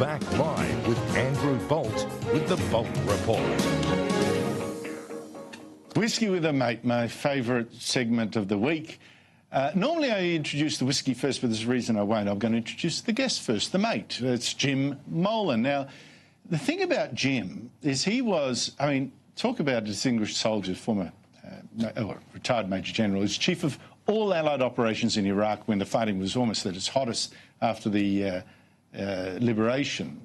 back live with Andrew Bolt with the Bolt Report. Whisky with a Mate, my favourite segment of the week. Normally I introduce the whisky first, but there's a reason I won't. I'm going to introduce the guest first, the mate. It's Jim Molan. Now, the thing about Jim is he was, I mean, talk about a distinguished soldier, former retired Major General. He's chief of all Allied operations in Iraq when the fighting was almost at its hottest after the liberation.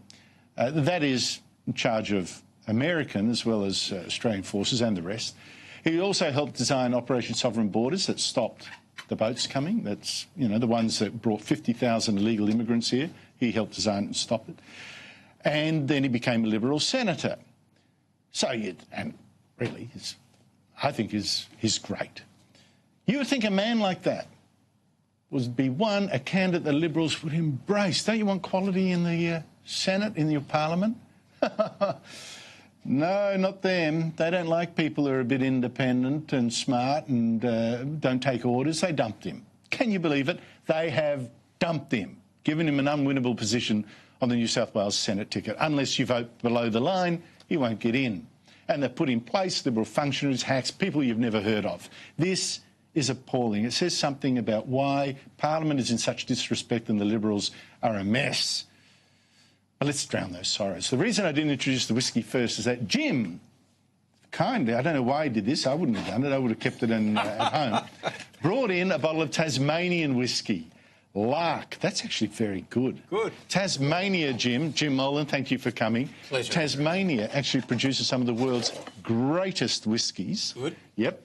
That is in charge of American as well as Australian forces and the rest. He also helped design Operation Sovereign Borders that stopped the boats coming. That's, you know, the ones that brought 50,000 illegal immigrants here. He helped design it and stop it. And then he became a Liberal senator. So, and really, I think he's great. You would think a man like that would be a candidate the Liberals would embrace. Don't you want quality in the Senate, in your Parliament? No, not them. They don't like people who are a bit independent and smart and don't take orders. They dumped him. Can you believe it? They have dumped him, given him an unwinnable position on the New South Wales Senate ticket. Unless you vote below the line, you won't get in. And they've put in place Liberal functionaries, hacks, people you've never heard of. This is appalling. It says something about why Parliament is in such disrespect and the Liberals are a mess. But let's drown those sorrows. The reason I didn't introduce the whisky first is that Jim, kindly, I don't know why he did this, I wouldn't have done it, I would have kept it at home, brought in a bottle of Tasmanian whisky. Lark. That's actually very good. Good. Tasmania, Jim Molan, thank you for coming. Pleasure. Tasmania actually produces some of the world's greatest whiskies. Good. Yep.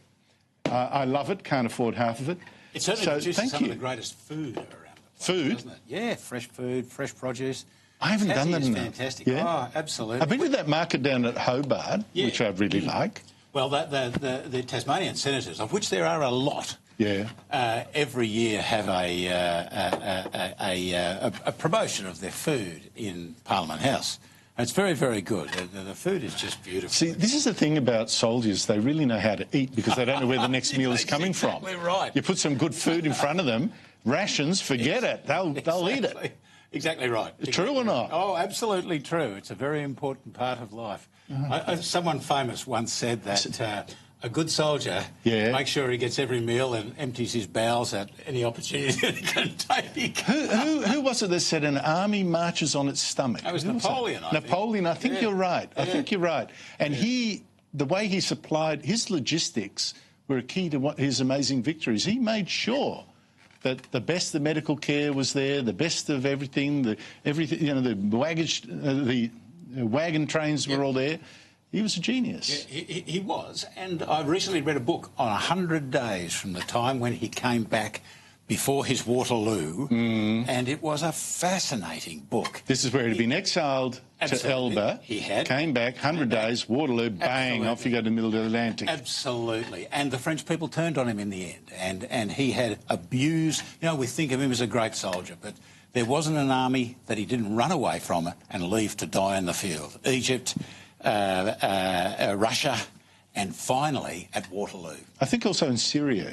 I love it, can't afford half of it. It certainly produces some of the greatest food around the place, food? doesn't it? Yeah, fresh food, fresh produce. I haven't done that enough. Fantastic. Yeah? Oh, absolutely. I've been to that market down at Hobart, which I really like. Well, the Tasmanian senators, of which there are a lot, every year have a promotion of their food in Parliament House. And it's very, very good. The food is just beautiful. See, this is the thing about soldiers. They really know how to eat because they don't know where the next meal is coming from. Exactly right. You put some good food in front of them, rations, forget it. They'll eat it. Exactly right. True or not? Oh, absolutely true. It's a very important part of life. Someone famous once said that a good soldier makes sure he gets every meal and empties his bowels at any opportunity that he can take. Who was it that said an army marches on its stomach? That was Napoleon, I think. Napoleon, I think you're right. I think you're right. And the way he supplied his logistics were a key to his amazing victories. He made sure that the best of medical care was there, the best of everything, the wagon trains were all there. He was a genius. Yeah, he was. And I recently read a book on 100 days from the time when he came back before his Waterloo, and it was a fascinating book. This is where he'd been exiled to Elba. He had. Came back, 100 days, Waterloo, bang, off you go to the middle of the Atlantic. Absolutely. And the French people turned on him in the end. And he had abused... You know, we think of him as a great soldier, but there wasn't an army that he didn't run away from and leave to die in the field. Egypt... Russia, and finally at Waterloo. I think also in Syria,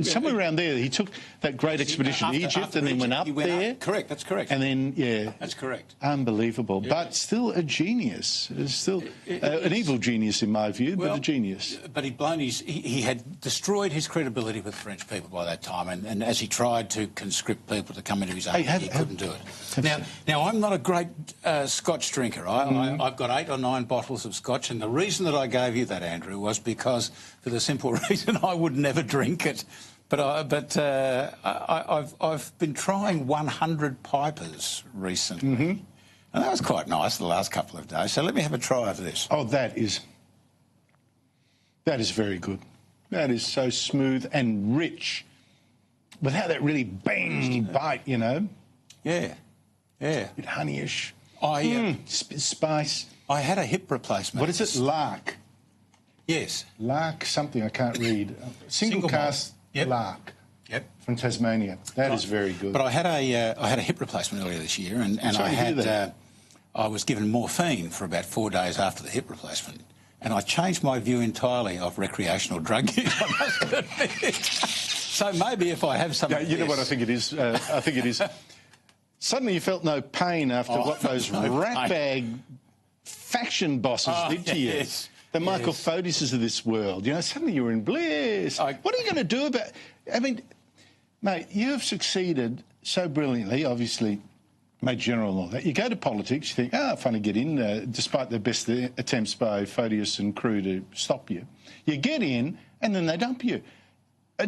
somewhere around there, he took that great expedition to Egypt and then went up there. Correct, that's correct. And then, That's correct. Unbelievable. Yeah. But still a genius. Still an evil genius in my view, but a genius. But he had destroyed his credibility with French people by that time, and as he tried to conscript people to come into his army, he couldn't do it. Now, I'm not a great Scotch drinker. I've got 8 or 9 bottles of Scotch, and the reason that I gave you that, Andrew, was because, for the simple reason, I would never drink it. But I've been trying 100 pipers recently, and that was quite nice the last couple of days. So let me have a try of this. Oh, that is very good. That is so smooth and rich, without that really bang bite, you know. Yeah. A bit honeyish. Spice. I had a hip replacement. What is it? Lark. Yes. Lark something, I can't read. Single cast Lark. Yep. From Tasmania. That is very good. But I had a hip replacement earlier this year, and I was given morphine for about 4 days after the hip replacement, and I changed my view entirely of recreational drug use, I must admit. So maybe if I have some... You know what I think it is? I think it is... Suddenly you felt no pain after what those ratbag faction bosses did to you. Yes. The Michael Fodises of this world. You know, suddenly you were in bliss. What are you going to do about... I mean, mate, you have succeeded so brilliantly, obviously, Major General and all that. You go to politics, you think, fun to get in, despite the best attempts by Fodius and crew to stop you. You get in, and then they dump you.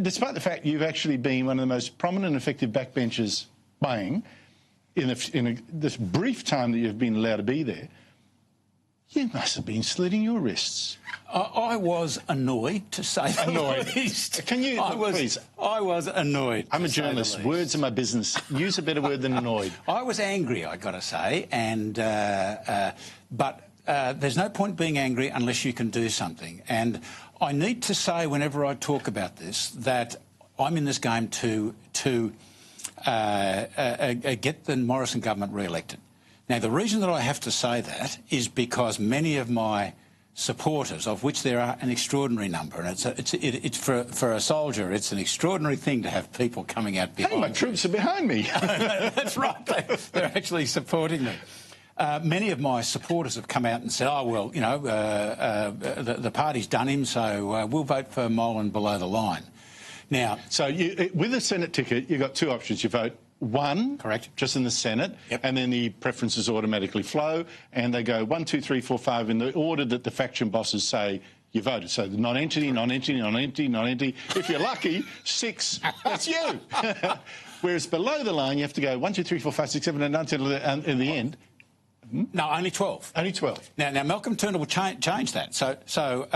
Despite the fact you've actually been one of the most prominent and effective backbenchers playing in this brief time that you've been allowed to be there, you must have been slitting your wrists. I was annoyed, to say the least. Can you, please? I was annoyed. I'm a journalist. Words are my business. Use a better word than annoyed. I was angry, I got to say, and but there's no point being angry unless you can do something. And I need to say, whenever I talk about this, that I'm in this game to get the Morrison government re-elected. Now, the reason that I have to say that is because many of my supporters, of which there are an extraordinary number, and it's for a soldier, it's an extraordinary thing to have people coming out behind you. Hey, my troops are behind me. That's right. They're actually supporting me. Many of my supporters have come out and said, oh, well, you know, the party's done him, so we'll vote for Molan below the line. Now... So with a Senate ticket, you've got two options. You vote one, correct, just in the Senate, and then the preferences automatically flow, and they go 1, 2, 3, 4, 5 in the order that the faction bosses say you voted. So the non-entity, non-entity, non-entity, non-entity. If you're lucky, 6, that's you. Whereas below the line, you have to go 1, 2, 3, 4, 5, 6, 7, 8, 9, 10, 11, in the end. No, only 12. Only 12. Now Malcolm Turnbull will change that. So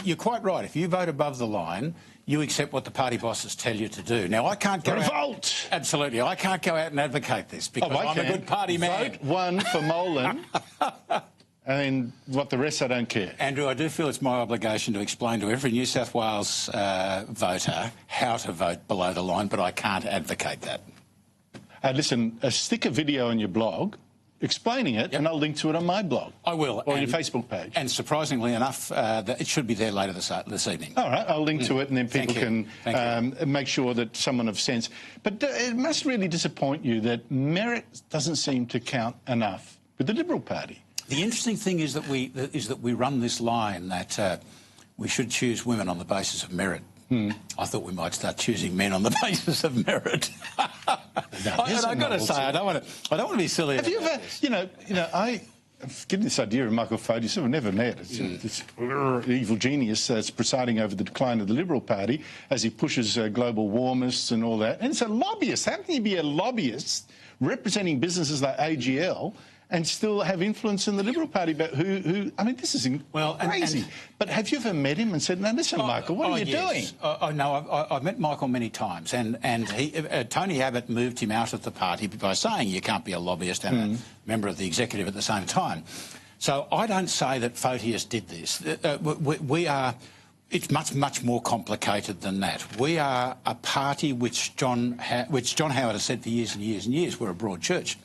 you're quite right. If you vote above the line, you accept what the party bosses tell you to do. Now, I can't go Revolt! Absolutely. I can't go out and advocate this because I'm a good party man. Vote 1 for Molan, and what the rest, I don't care. Andrew, I do feel it's my obligation to explain to every New South Wales voter how to vote below the line, but I can't advocate that. Listen, stick a video on your blog explaining it, and I'll link to it on my blog. I will. Or your Facebook page. And surprisingly enough, it should be there later this evening. All right, I'll link to it, and then people can make sure that someone of sense... But it must really disappoint you that merit doesn't seem to count enough with the Liberal Party. The interesting thing is that we run this line that we should choose women on the basis of merit. I thought we might start choosing men on the basis of merit. I've got to say, I don't want to be silly. Have you ever, I get this idea of Michael Fodius. We've never met. It's this evil genius that's presiding over the decline of the Liberal Party as he pushes global warmists and all that. And it's a lobbyist. How can you be a lobbyist representing businesses like AGL and still have influence in the Liberal Party? But who I mean, this is crazy. But have you ever met him and said, no, listen, Michael, what are you doing? No, I've met Michael many times, and Tony Abbott moved him out of the party by saying you can't be a lobbyist and a member of the executive at the same time. So I don't say that Photius did this. It's much more complicated than that. We are a party which John Howard has said for years and years and years, we're a broad church.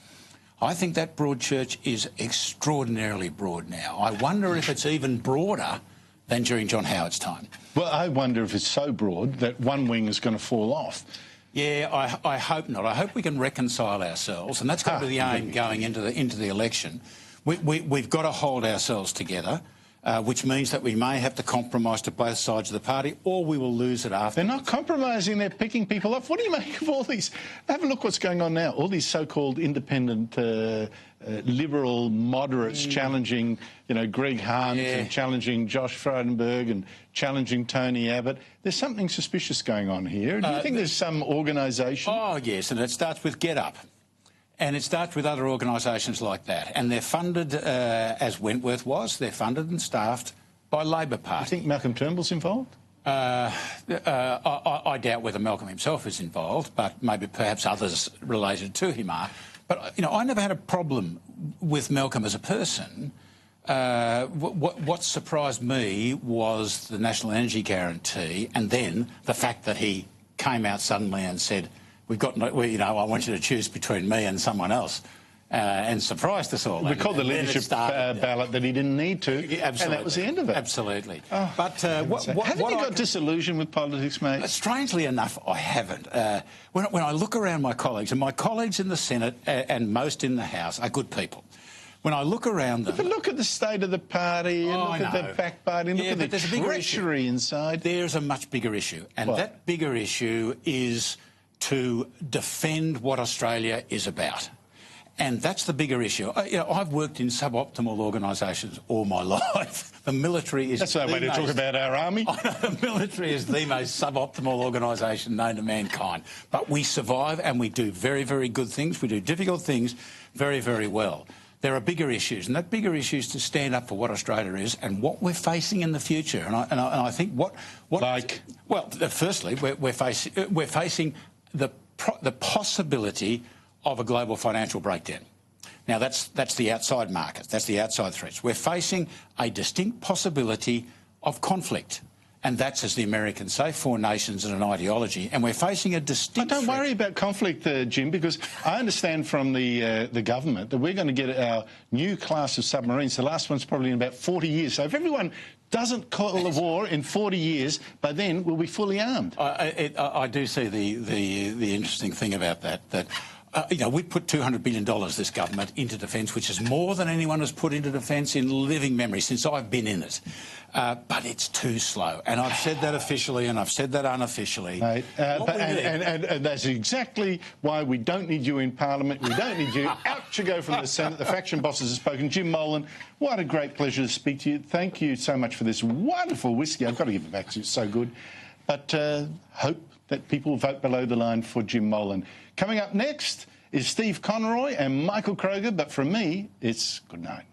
I think that broad church is extraordinarily broad now. I wonder if it's even broader than during John Howard's time. Well, I wonder if it's so broad that one wing is going to fall off. Yeah, I hope not. I hope we can reconcile ourselves, and that's got to be the aim going into the election. We've got to hold ourselves together, which means that we may have to compromise to both sides of the party, or we will lose it after. They're not compromising, they're picking people up. What do you make of all these? Have a look what's going on now. All these so-called independent liberal moderates challenging, Greg Hunt and challenging Josh Frydenberg and challenging Tony Abbott. There's something suspicious going on here. Do you think there's some organisation? Oh, yes, and it starts with Get Up. And it starts with other organisations like that. And they're funded, as Wentworth was, they're funded and staffed by Labor Party. Do you think Malcolm Turnbull's involved? I doubt whether Malcolm himself is involved, but perhaps others related to him are. But, I never had a problem with Malcolm as a person. What surprised me was the National Energy Guarantee, and then the fact that he came out suddenly and said, I want you to choose between me and someone else. and surprised us all. We called the leadership ballot that he didn't need to, and that was the end of it. Absolutely. Oh, but haven't you got disillusioned with politics, mate? Strangely enough, I haven't. When I look around my colleagues, and my colleagues in the Senate and most in the House are good people. When I look around them... But look at the state of the party, and look at the backbiting, look at the treachery inside. There's a much bigger issue, and that bigger issue is to defend what Australia is about. And that's the bigger issue. I've worked in suboptimal organisations all my life. The military is... That's no way to talk about our army. The military is the most suboptimal organisation known to mankind. But we survive and we do very, very good things. We do difficult things very, very well. There are bigger issues, and that bigger issue is to stand up for what Australia is and what we're facing in the future. And I think what... Like? Well, firstly, we're facing the possibility of a global financial breakdown. Now, that's the outside market. That's the outside threats. We're facing a distinct possibility of conflict. And that's, as the Americans say, 4 nations and an ideology. And we're facing a distinct Don't worry about conflict, Jim, because I understand from the government that we're going to get our new class of submarines. The last one's probably in about 40 years. So if everyone doesn't call a war in 40 years, by then we'll be fully armed. I do see the interesting thing about that we put $200 billion, this government, into defence, which is more than anyone has put into defence in living memory since I've been in it. But it's too slow. And I've said that officially and I've said that unofficially. Mate, and that's exactly why we don't need you in Parliament. We don't need you. Out you go from the Senate. The faction bosses have spoken. Jim Molan, what a great pleasure to speak to you. Thank you so much for this wonderful whiskey. I've got to give it back to you. It's so good. But hope that people vote below the line for Jim Molan. Coming up next is Steve Conroy and Michael Kroger, but from me, it's good night.